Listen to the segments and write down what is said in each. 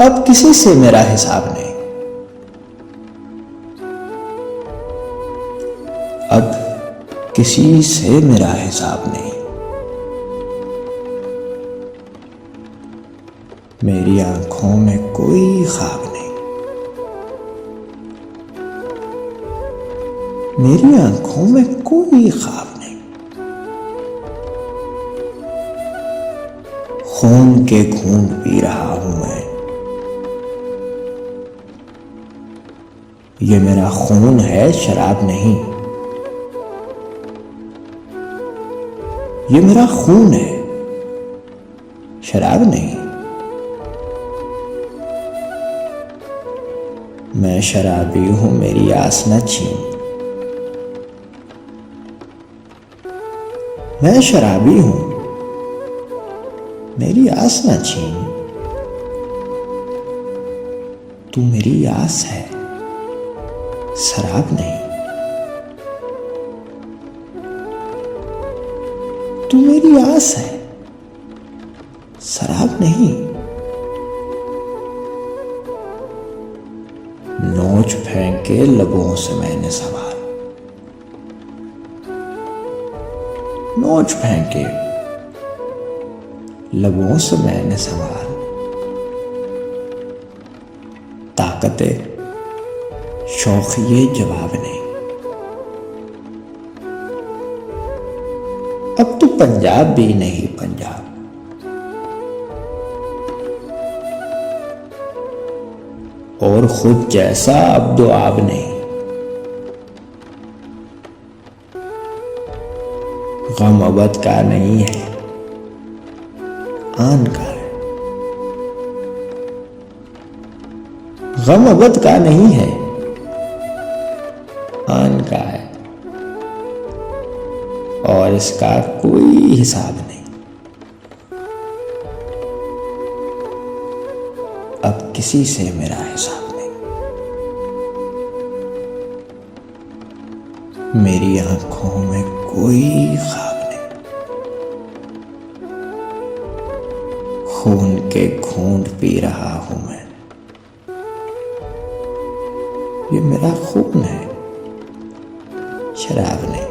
अब किसी से मेरा हिसाब नहीं। अब किसी से मेरा हिसाब नहीं। मेरी आंखों में कोई ख्वाब नहीं। मेरी आंखों में कोई ख्वाब नहीं। खून के घूंट पी रहा हूं मैं। ये मेरा खून है, शराब नहीं। ये मेरा खून है, शराब नहीं। मैं शराबी हूं, मेरी आस न छीन। मैं शराबी हूं, मेरी आस न छीन। तू मेरी आस है, शराब नहीं। तू मेरी आस है, शराब नहीं। नोच फेंके लबों से मैंने सवाल। नोच फेंके लबों से मैंने सवाल। ताकते शौक ये जवाब नहीं। अब तो पंजाब भी नहीं पंजाब। और खुद जैसा अब दो आब नहीं। गम अबद का नहीं है, आन का है। गम अबद का नहीं है, आन का है। और इसका कोई हिसाब नहीं। अब किसी से मेरा हिसाब नहीं। मेरी आंखों में कोई ख्वाब नहीं। खून के घूंट पी रहा हूं मैं। ये मेरा खून है, शराब नहीं।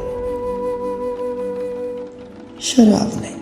शराब नहीं।